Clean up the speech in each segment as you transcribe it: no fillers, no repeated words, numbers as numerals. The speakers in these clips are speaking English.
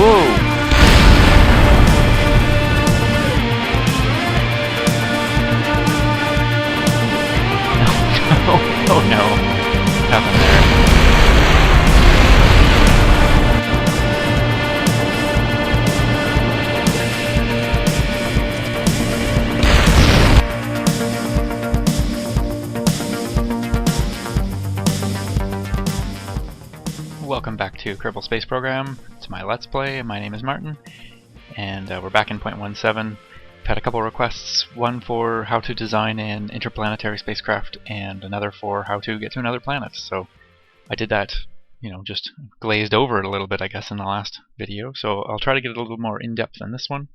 Whoa! Oh no. What happened there? Welcome back to Kerbal Space Program. It's my Let's Play. My name is Martin, and we're back in 0.17. I've had a couple requests, one for how to design an interplanetary spacecraft and another for how to get to another planet. So I did that, just glazed over it a little bit, I guess, in the last video. So I'll try to get it a little more in-depth than this one,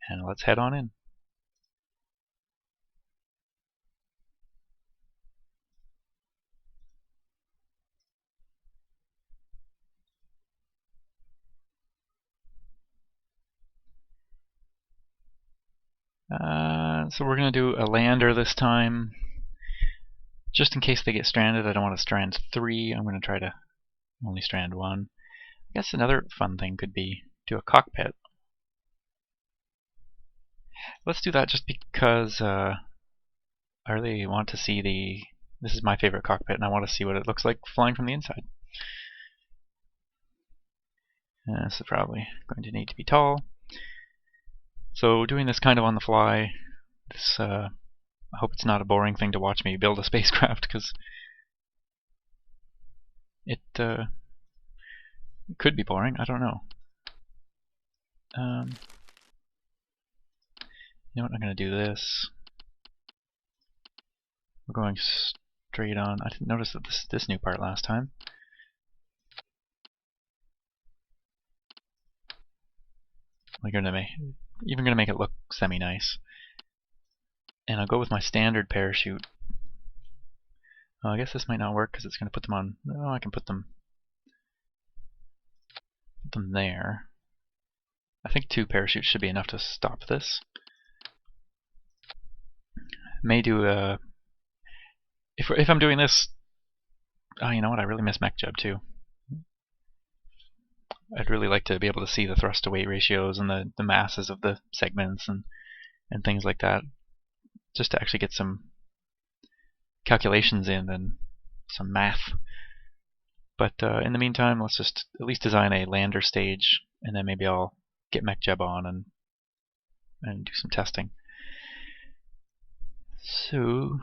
and let's head on in. So we're going to do a lander this time. Just in case they get stranded, I don't want to strand 3. I'm going to try to only strand 1. I guess another fun thing could be do a cockpit. Let's do that just because I really want to see this is my favorite cockpit, and I want to see what it looks like flying from the inside. This is probably going to need to be tall. So doing this kind of on the fly, I hope it's not a boring thing to watch me build a spacecraft, because it could be boring. I don't know. You know what? I'm going to do this. We're going straight on. I didn't notice that this new part last time. We're even going to make it look semi-nice. And I'll go with my standard parachute. I guess this might not work because it's going to put them on. No, I can put them there. I think 2 parachutes should be enough to stop this. May do a. If I'm doing this, oh, you know what? I really miss MechJub too. I'd really like to be able to see the thrust to weight ratios and the masses of the segments and things like that, just to actually get some calculations in and some math. But in the meantime, let's just at least design a lander stage, and then maybe I'll get MechJub on and do some testing. So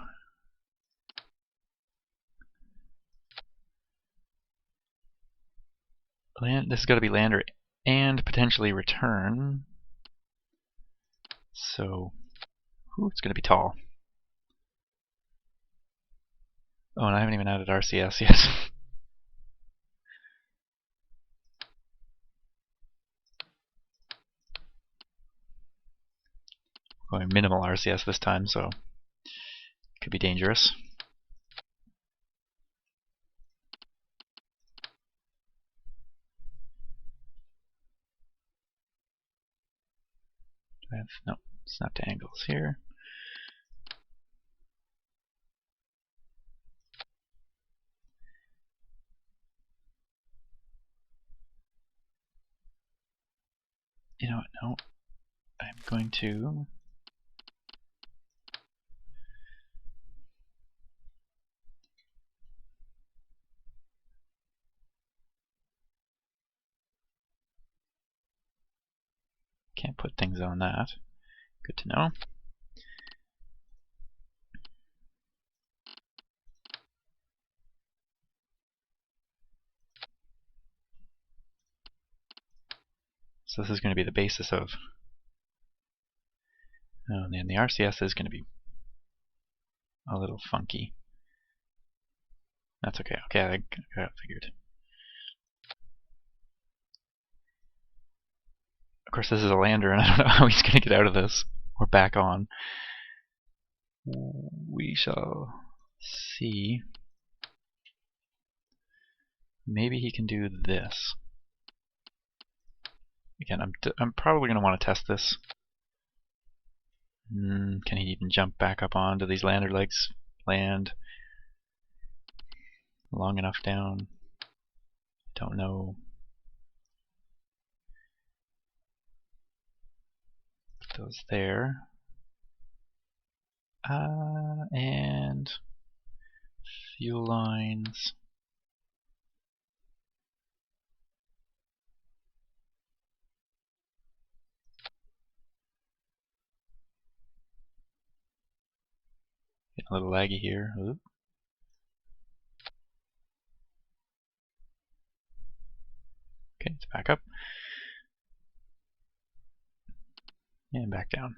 this has got to be lander and potentially return. So it's going to be tall. Oh, and I haven't even added RCS yet. Going minimal RCS this time, so it could be dangerous. No, snap to angles here. You know what? No, I'm going to. Can't put things on that. Good to know. So this is going to be the basis of. Oh, and then the RCS is going to be a little funky. That's okay. Okay, I got it figured. Of course, this is a lander, and I don't know how he's going to get out of this or back on. We shall see. Maybe he can do this. Again, I'm probably going to want to test this. Can he even jump back up onto these lander legs? Land long enough down? Don't know. those there. And fuel lines. Getting a little laggy here. Oop. Okay, it's back up. And back down.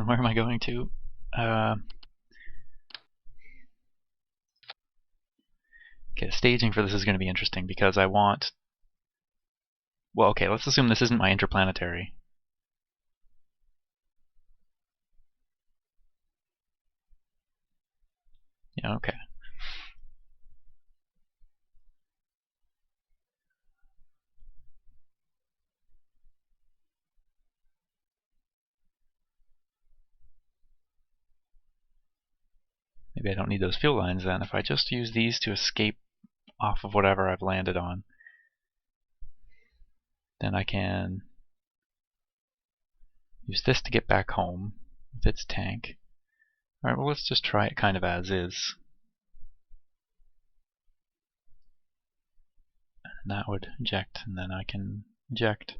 Where am I going to? Okay, staging for this is going to be interesting because I want... Well, okay, let's assume this isn't my interplanetary. Yeah, okay. Maybe I don't need those fuel lines then. If I just use these to escape off of whatever I've landed on, then I can use this to get back home with its tank. Alright, well let's just try it kind of as is. And that would eject, and then I can eject.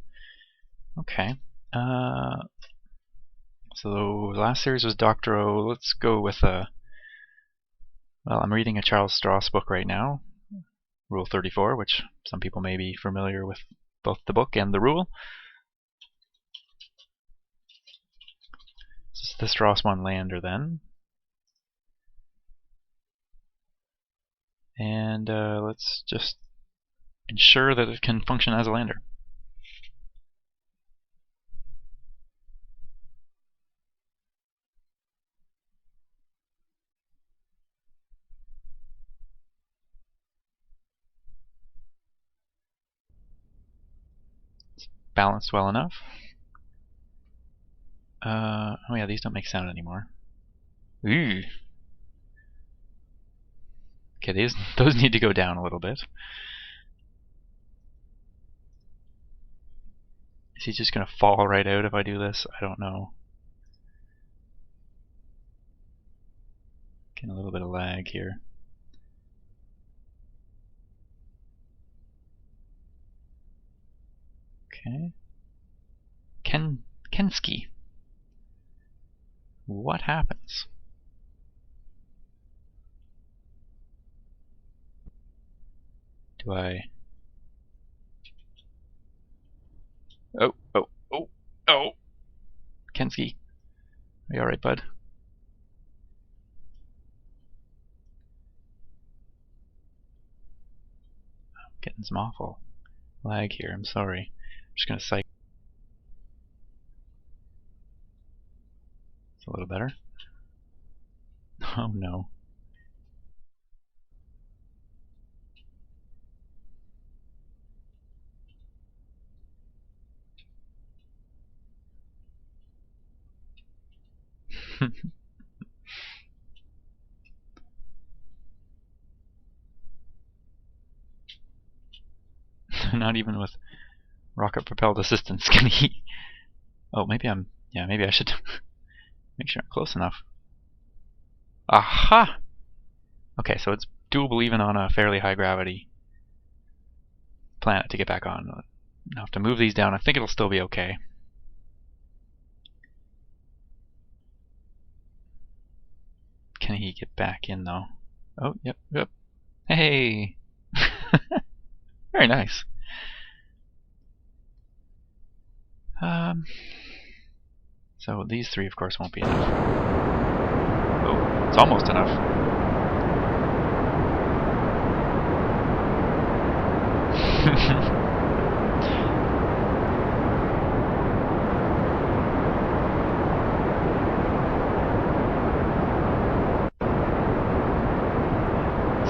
Okay. So the last series was Doctorow. Let's go with a... Well, I'm reading a Charles Stross book right now, Rule 34, which some people may be familiar with both the book and the rule. This is the Stross I lander then. And let's just ensure that it can function as a lander. It's balanced well enough. Oh yeah, these don't make sound anymore. Ooh. Okay, those need to go down a little bit. Is he just gonna fall right out if I do this? I don't know. Getting a little bit of lag here. Okay. Kensky. What happens? Do I... Oh. Kensky. Are you alright, bud? I'm getting some awful lag here, I'm sorry. I'm just gonna cycle. It's a little better. Oh no. Not even with rocket-propelled assistance can he... Oh, maybe I'm... Yeah, maybe I should make sure I'm close enough. Aha! Okay, so it's doable even on a fairly high gravity planet to get back on. I'll have to move these down. I think it'll still be okay. Can he get back in though? Oh, yep. Hey! Very nice. So these three, of course, won't be enough. Oh, it's almost enough.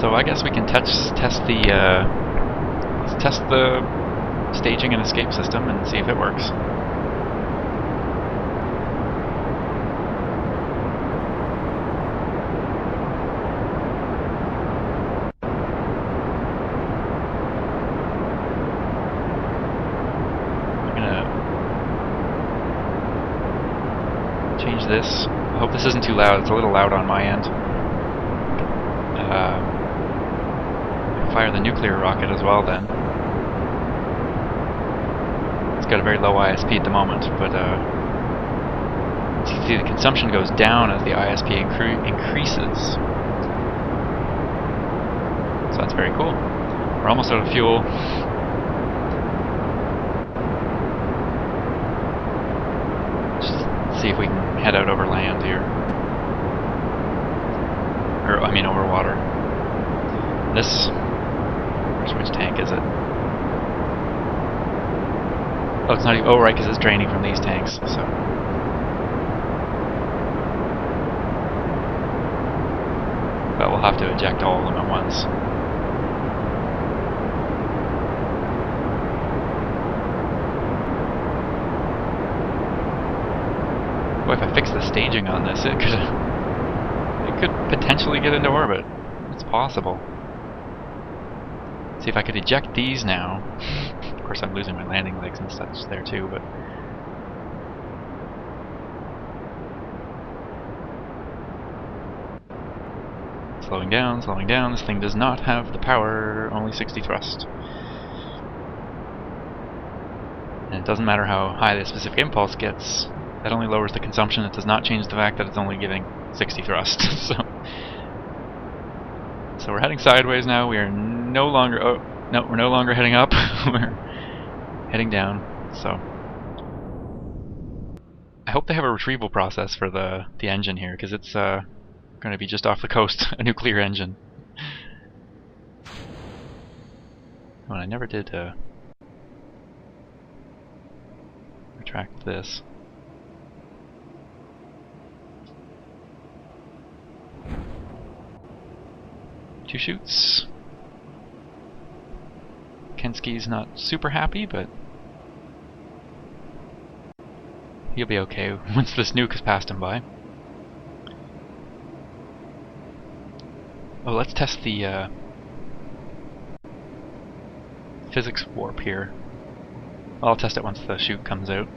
So I guess we can test the let's test the staging and escape system and see if it works. this. I hope this isn't too loud. It's a little loud on my end. Fire the nuclear rocket as well then. It's got a very low ISP at the moment, but as you can see, the consumption goes down as the ISP increases. So that's very cool. We're almost out of fuel. Just see if we can head out over land here. Or, I mean, over water. This... Which tank is it? Oh, it's not even... Oh, right, because it's draining from these tanks, so... But we'll have to eject all of them at once. Boy, if I fix the staging on this, it could potentially get into orbit. It's possible. See if I could eject these now. Of course, I'm losing my landing legs and such there too, but... Slowing down, slowing down. This thing does not have the power, only 60 thrust. And it doesn't matter how high the specific impulse gets, that only lowers the consumption. It does not change the fact that it's only giving 60 thrust. So we're heading sideways now. We are no longer... Oh, no, we're no longer heading up. We're heading down. So I hope they have a retrieval process for the engine here, because it's going to be just off the coast, a nuclear engine. Oh, and I never did retract this. Two shoots. Kensky's not super happy, but he'll be okay once this nuke has passed him by. Oh, let's test the physics warp here. I'll test it once the chute comes out.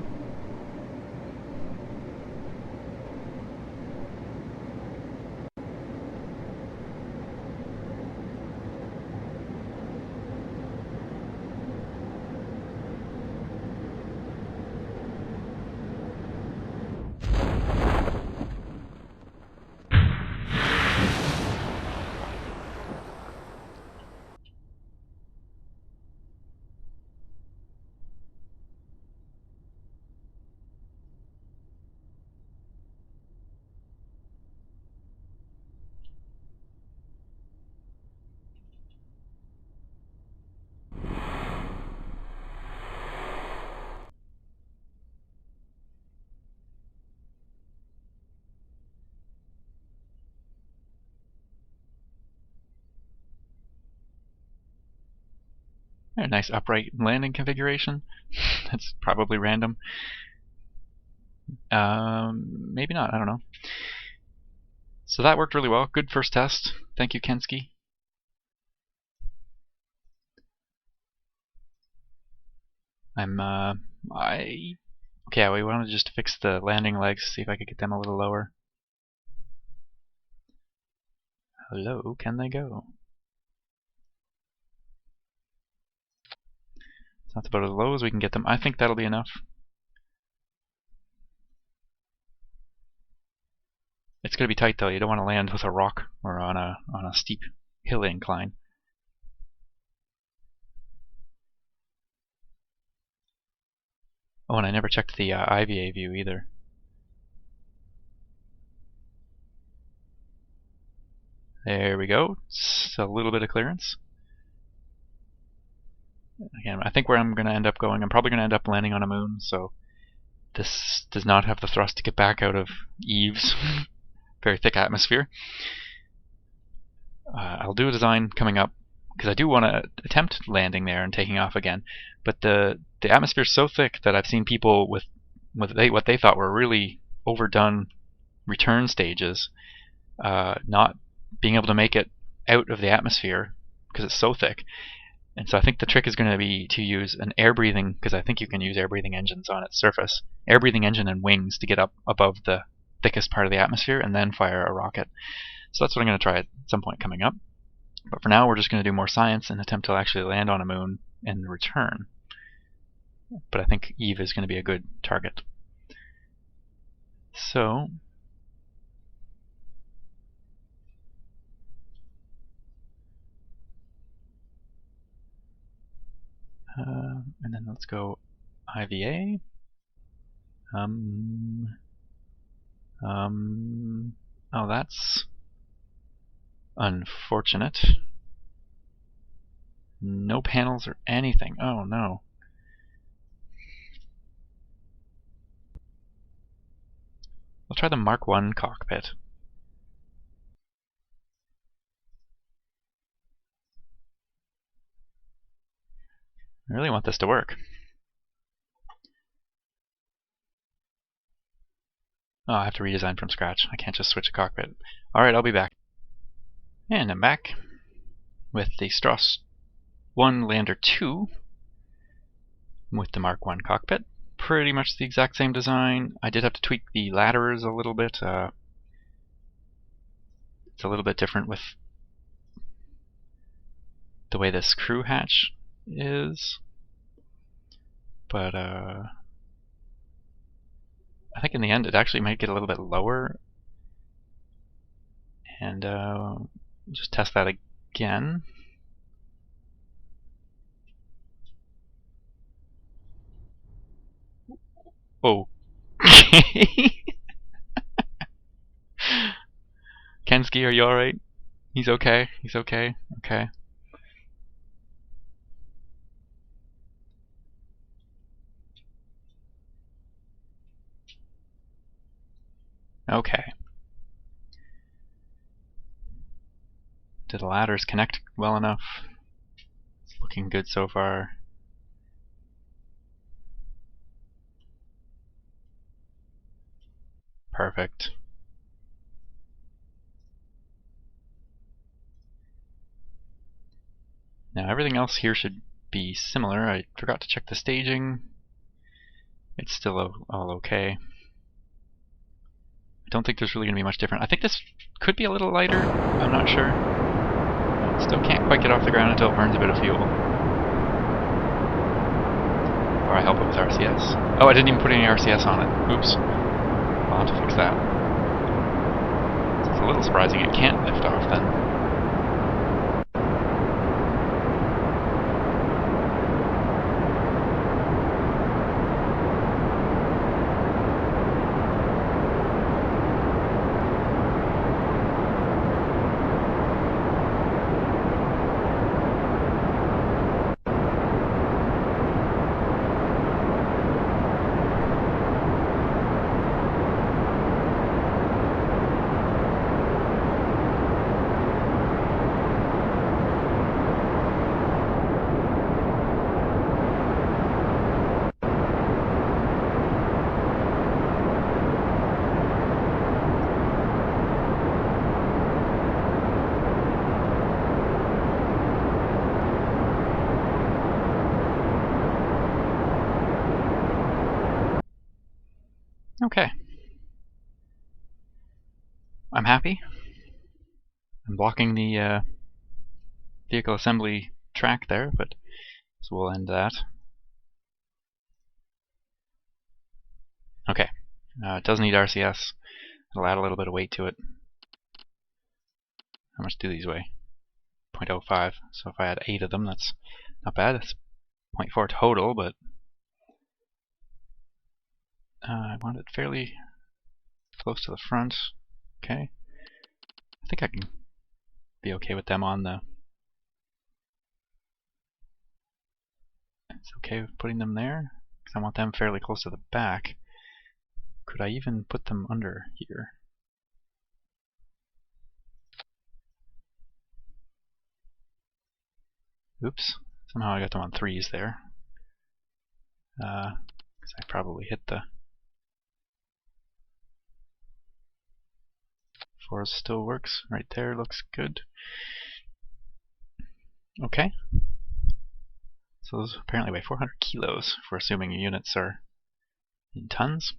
A nice upright landing configuration. That's probably random. Maybe not, I don't know. So that worked really well. Good first test. Thank you, Kensky. Okay, we wanted just to fix the landing legs, see if I could get them a little lower. How low can they go? So that's about as low as we can get them. I think that'll be enough. It's going to be tight though. You don't want to land with a rock or on a steep hill incline. Oh, and I never checked the IVA view either. There we go. It's a little bit of clearance. Again, I think where I'm going to end up going, I'm probably going to end up landing on a moon, so this does not have the thrust to get back out of Eve's very thick atmosphere. I'll do a design coming up, because I do want to attempt landing there and taking off again, but the atmosphere is so thick that I've seen people with what they thought were really overdone return stages not being able to make it out of the atmosphere because it's so thick. And so I think the trick is going to be to use an air-breathing, because I think you can use air-breathing engines on its surface, air-breathing engine and wings to get up above the thickest part of the atmosphere and then fire a rocket. So that's what I'm going to try at some point coming up. But for now, we're just going to do more science and attempt to actually land on a moon and return. But I think Eve is going to be a good target. So and then let's go IVA. Oh, that's unfortunate. No panels or anything. Oh no. We'll try the Mark I cockpit. I really want this to work. Oh, I have to redesign from scratch. I can't just switch a cockpit. Alright, I'll be back. And I'm back with the Stross I Lander 2 with the Mark I cockpit. Pretty much the exact same design. I did have to tweak the ladders a little bit. It's a little bit different with the way this crew hatch is. But I think in the end it actually might get a little bit lower. And just test that again. Oh. Kensky, are you alright? He's okay. He's okay. Okay. Okay. Did the ladders connect well enough? It's looking good so far. Perfect. Now everything else here should be similar. I forgot to check the staging. It's still all okay. I don't think there's really going to be much different. I think this could be a little lighter. I'm not sure. Still can't quite get off the ground until it burns a bit of fuel. Or I help it with RCS. Oh, I didn't even put any RCS on it. Oops. I'll have to fix that. It's a little surprising it can't lift off then. Okay. I'm happy. I'm blocking the vehicle assembly track there, but so we'll end that. Okay. It does need RCS. It'll add a little bit of weight to it. How much do these weigh? 0.05. So if I add 8 of them, that's not bad. That's 0.4 total, but I want it fairly close to the front. Okay. I think I can be okay with them on the... It's okay with putting them there, because I want them fairly close to the back. Could I even put them under here? Oops. Somehow I got them on 3s there. Because I probably hit the... 4 still works. Right there looks good. Okay. So those apparently weigh 400 kilos, if we're assuming units are in tons.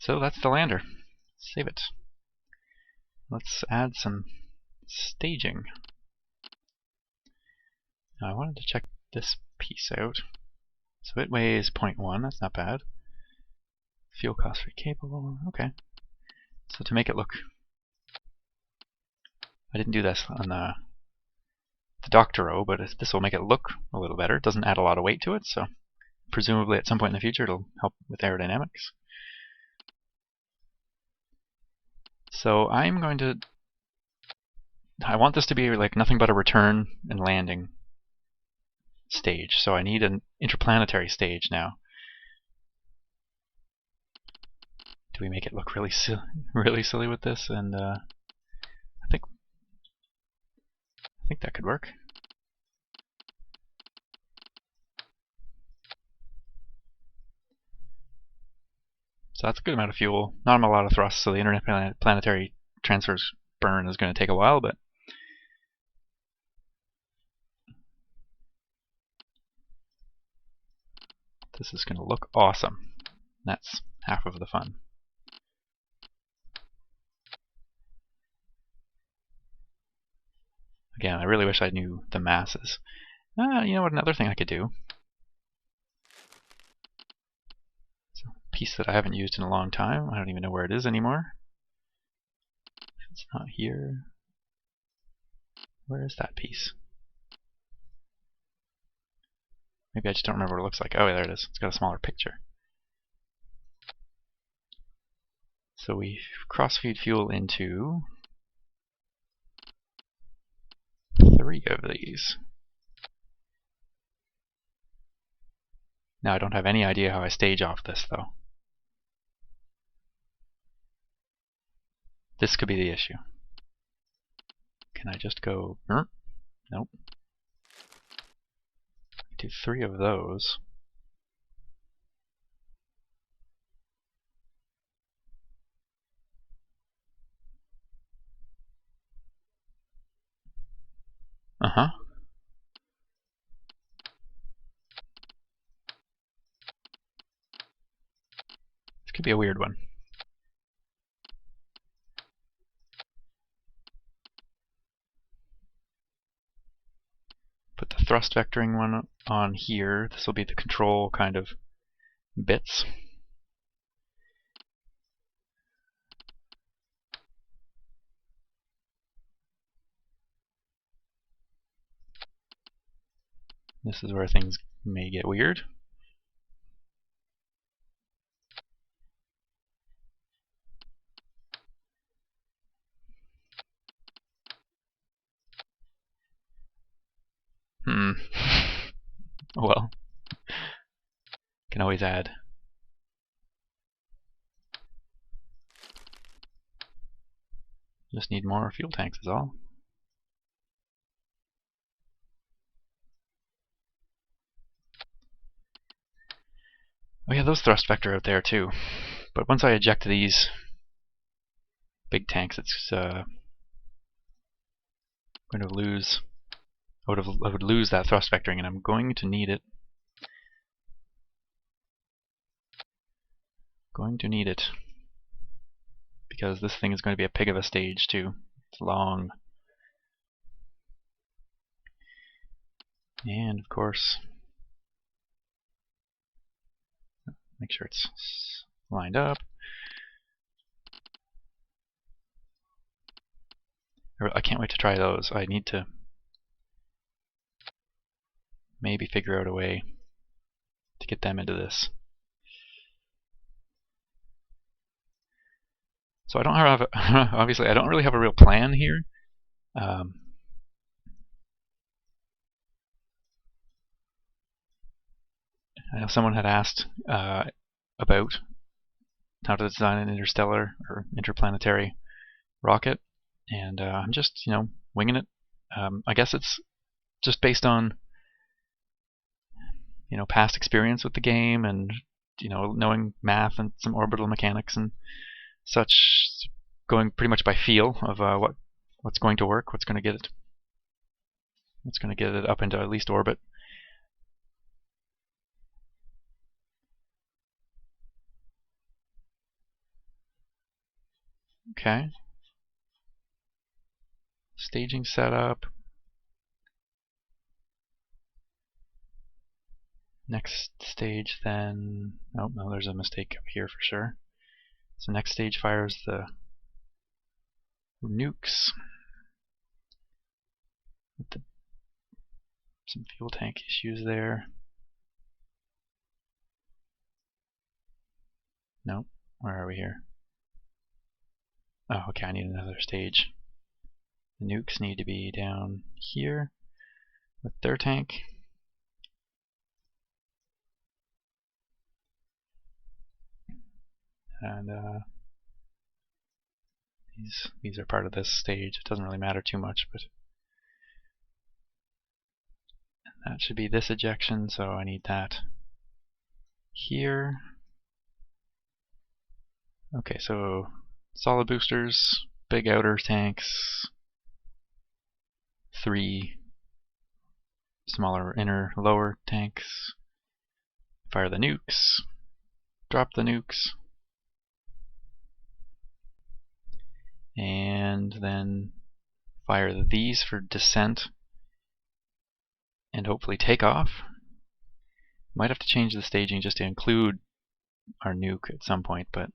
So that's the lander. Save it. Let's add some staging. Now I wanted to check this piece out. So it weighs 0.1, that's not bad. Fuel cost for Kerbal, okay. So to make it look, I didn't do this on the Doctoro, but this will make it look a little better. It doesn't add a lot of weight to it, so presumably at some point in the future it'll help with aerodynamics. So I want this to be like nothing but a return and landing stage, so I need an interplanetary stage now. Do we make it look really silly with this? And I think that could work. So that's a good amount of fuel, not a lot of thrust, so the interplanetary transfers burn is going to take a while, but this is going to look awesome. That's half of the fun. Again, I really wish I knew the masses. You know what, another thing I could do. It's a piece that I haven't used in a long time. I don't even know where it is anymore. It's not here. Where is that piece? Maybe I just don't remember what it looks like. Oh, there it is. It's got a smaller picture. So we cross-feed fuel into 3 of these. Now I don't have any idea how I stage off this, though. This could be the issue. Can I just go... Nope. Do 3 of those. Uh-huh. This could be a weird one. Put the thrust vectoring one on here. This will be the control kind of bits. This is where things may get weird. Well, can always add. Just need more fuel tanks is all. We have those thrust vector out there too. But once I eject these big tanks, it's going to lose. I would lose that thrust vectoring, and I'm going to need it. Because this thing is going to be a pig of a stage too. It's long. And of course, make sure it's lined up. I can't wait to try those. I need to maybe figure out a way to get them into this. So I don't have, obviously, I don't really have a real plan here. I know someone had asked about how to design an interstellar or interplanetary rocket, and I'm just, winging it. I guess it's just based on, past experience with the game and, knowing math and some orbital mechanics and such, going pretty much by feel of what's going to work, what's going to get it up into at least orbit. Okay. Staging setup. Next stage then. Oh, no, there's a mistake up here for sure. So next stage fires the nukes. With some fuel tank issues there. Nope. Where are we here? Oh, okay, I need another stage. The nukes need to be down here with their tank. And these are part of this stage. It doesn't really matter too much, but that should be this ejection, so I need that here. Okay, so solid boosters, big outer tanks, 3 smaller inner lower tanks. Fire the nukes, drop the nukes, and then fire these for descent and hopefully take off. Might have to change the staging just to include our nuke at some point, but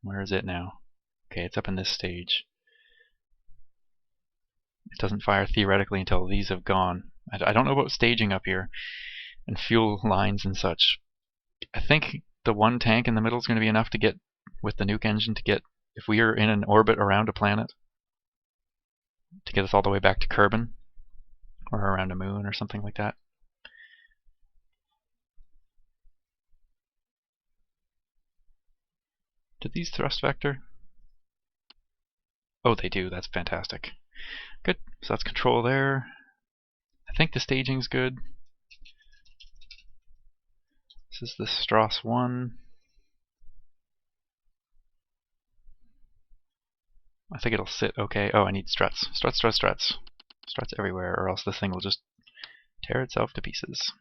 where is it now? Okay, it's up in this stage. It doesn't fire theoretically until these have gone. I don't know about staging up here and fuel lines and such. I think the one tank in the middle is going to be enough to get with the nuke engine to get, if we are in an orbit around a planet, to get us all the way back to Kerbal or around a moon or something like that. Did these thrust vector? Oh, they do. That's fantastic. Good. So that's control there. I think the staging's good. This is the Stross I. I think it'll sit okay. Oh, I need struts. Struts, struts, struts. Struts everywhere, or else this thing will just tear itself to pieces.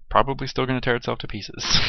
Probably still going to tear itself to pieces.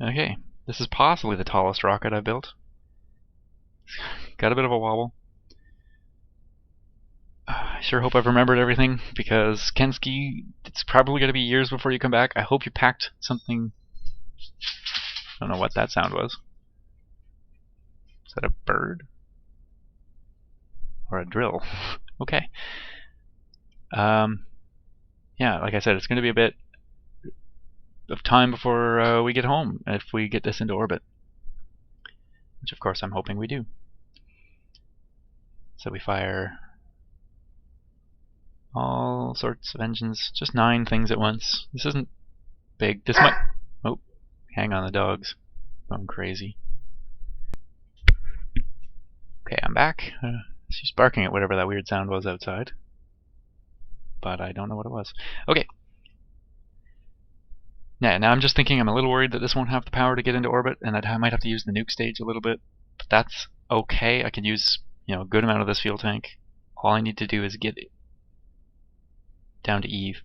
Okay, this is possibly the tallest rocket I've built. Got a bit of a wobble. I sure hope I've remembered everything, because Kenski, it's probably going to be years before you come back. I hope you packed something. I don't know what that sound was. Is that a bird? Or a drill? Okay. Yeah, like I said, it's going to be a bit of time before we get home, if we get this into orbit. Which of course I'm hoping we do. So we fire all sorts of engines, just 9 things at once. This isn't big. This might... Oh, hang on, the dog's going crazy. Okay, I'm back. She's barking at whatever that weird sound was outside. But I don't know what it was. Okay. Yeah, now I'm just thinking I'm a little worried that this won't have the power to get into orbit, and that I might have to use the nuke stage a little bit. But that's okay. I can use, a good amount of this fuel tank. All I need to do is get down to Eve.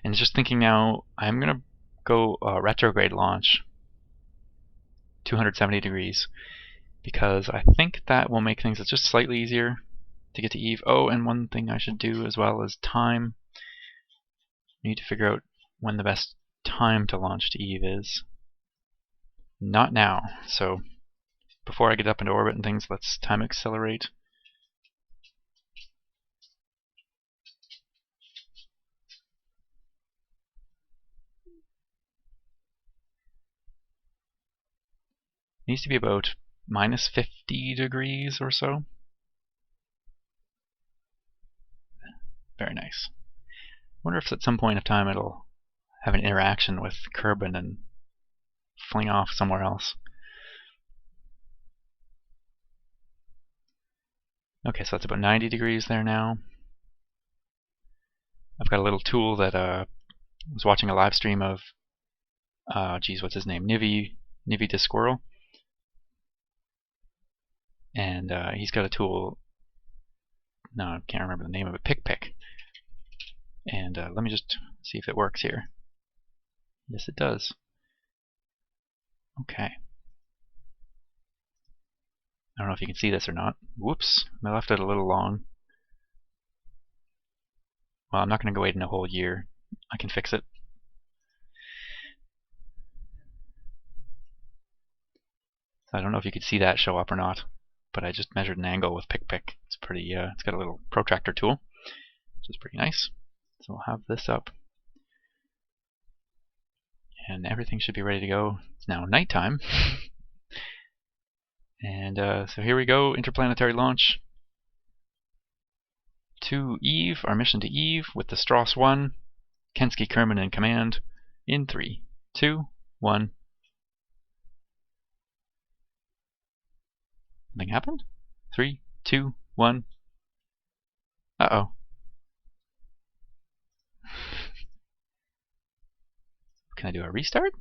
And just thinking now, I'm going to go retrograde launch 270 degrees because I think that will make things just slightly easier to get to Eve. Oh, and one thing I should do as well is time. I need to figure out when the best time to launch to Eve is. Not now. So before I get up into orbit and things, let's time accelerate. Needs to be about minus 50 degrees or so. Very nice. I wonder if at some point of time it'll have an interaction with Kerbal and fling off somewhere else. Okay, so that's about 90 degrees there now. I've got a little tool that I was watching a live stream of, geez, what's his name? Nivi the Squirrel. And he's got a tool, no, I can't remember the name of it, Pick. And let me just see if it works here. Yes, it does. Okay. I don't know if you can see this or not. Whoops, I left it a little long. Well, I'm not going to go wait in a whole year. I can fix it. I don't know if you could see that show up or not, but I just measured an angle with Pick. It's pretty. It's got a little protractor tool, which is pretty nice. So we'll have this up, and everything should be ready to go. It's now nighttime, and so here we go. Interplanetary launch to Eve. Our mission to Eve with the Stross I, Kensky Kerman in command. In 3, 2, 1. Nothing happened? 3, 2, 1. Uh-oh. Can I do a restart?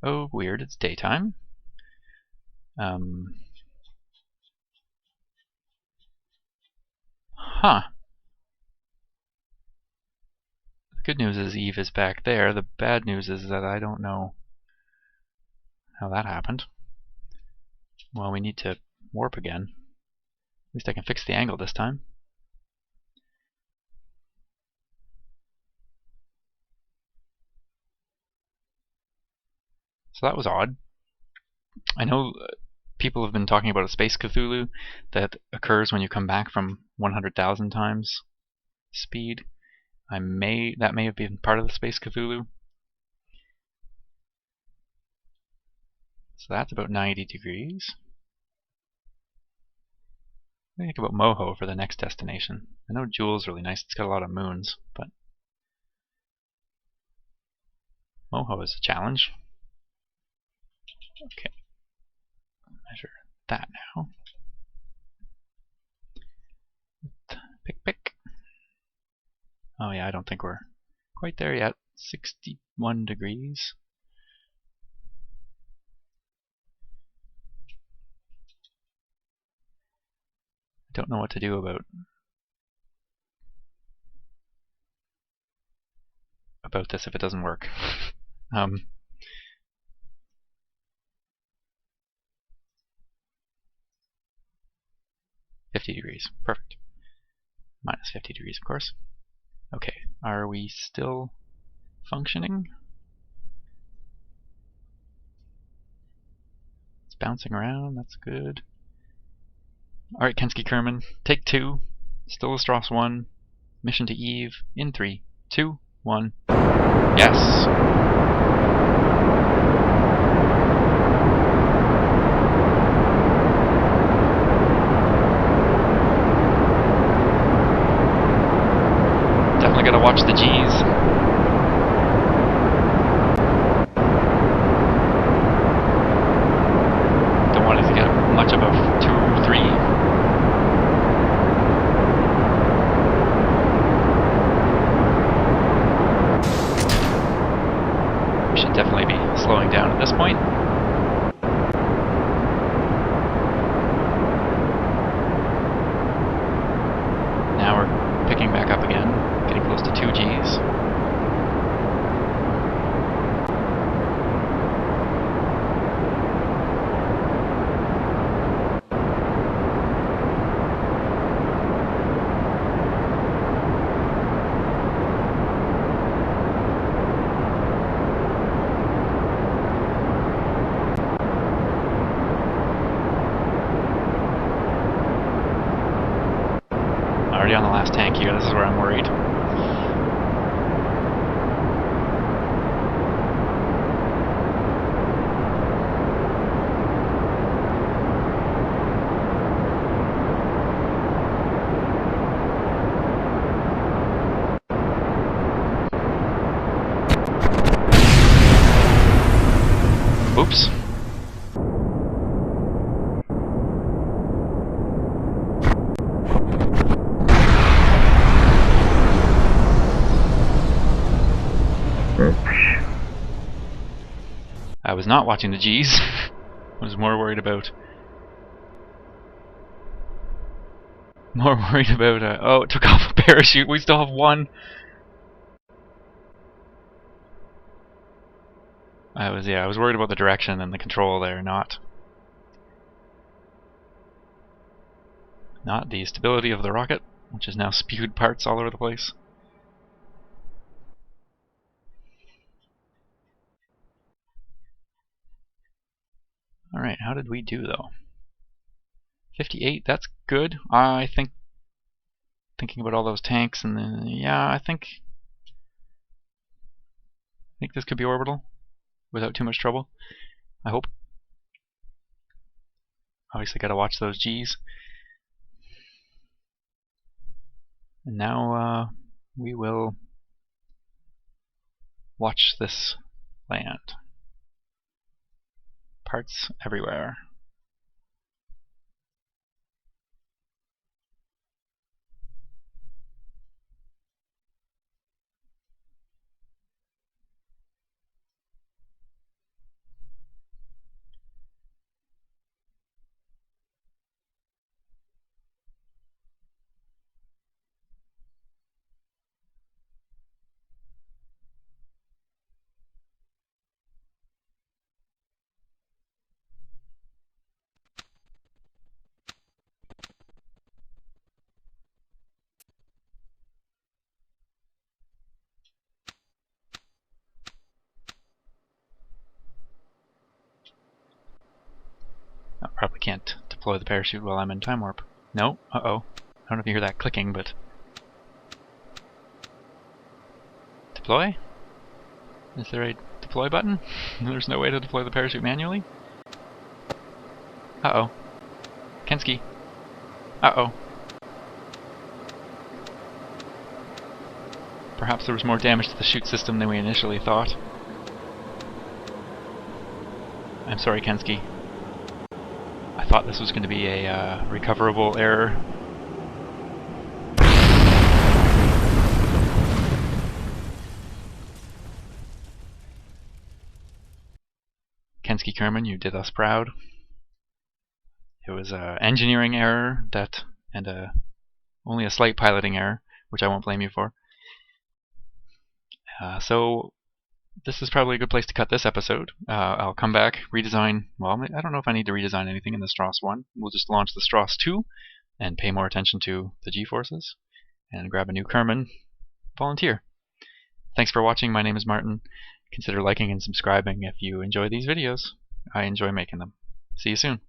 Oh, weird. It's daytime. Huh. The good news is Eve is back there. The bad news is that I don't know how that happened. Well, we need to warp again. At least I can fix the angle this time. So that was odd. I know people have been talking about a space Cthulhu that occurs when you come back from 100,000 times speed. That may have been part of the space Cthulhu. So that's about 90 degrees. What do you think about Moho for the next destination? I know Jewel's really nice. It's got a lot of moons, but Moho is a challenge. Okay. Measure that now. Pick. Oh yeah, I don't think we're quite there yet. 61 degrees. I don't know what to do about this if it doesn't work. 50 degrees. Perfect. Minus 50 degrees, of course. Okay, are we still functioning? It's bouncing around, that's good. Alright, Kensky Kerman, take 2. Still a Stross I. Mission to Eve in 3, 2, 1. Yes! Definitely gotta watch the G's. Don't want it to get much above 2, 3. We should definitely be slowing down at this point. Now we're picking back up again, getting close to 2 Gs. already on the last tank here. This is where I'm worried. Oops. I was not watching the G's. I was more worried about... oh, it took off a parachute. We still have one. I was worried about the direction and the control there, not the stability of the rocket, which has now spewed parts all over the place. Alright, how did we do though? 58, that's good. I think, thinking about all those tanks, and then, yeah, I think this could be orbital without too much trouble. I hope. Obviously gotta watch those G's. And now we will watch this land. Parts everywhere. I probably can't deploy the parachute while I'm in time warp. No? Uh-oh. I don't know if you hear that clicking, but... Deploy? Is there a deploy button? There's no way to deploy the parachute manually? Uh-oh. Kensky. Uh-oh. Perhaps there was more damage to the chute system than we initially thought. I'm sorry, Kensky. I thought this was going to be a recoverable error. Kensky Kerman, you did us proud. It was an engineering error and only a slight piloting error, which I won't blame you for. So this is probably a good place to cut this episode. I'll come back, redesign. Well, I don't know if I need to redesign anything in the Stross I. We'll just launch the Stross II and pay more attention to the G-forces and grab a new Kerman. Volunteer. Thanks for watching. My name is Martin. Consider liking and subscribing if you enjoy these videos. I enjoy making them. See you soon.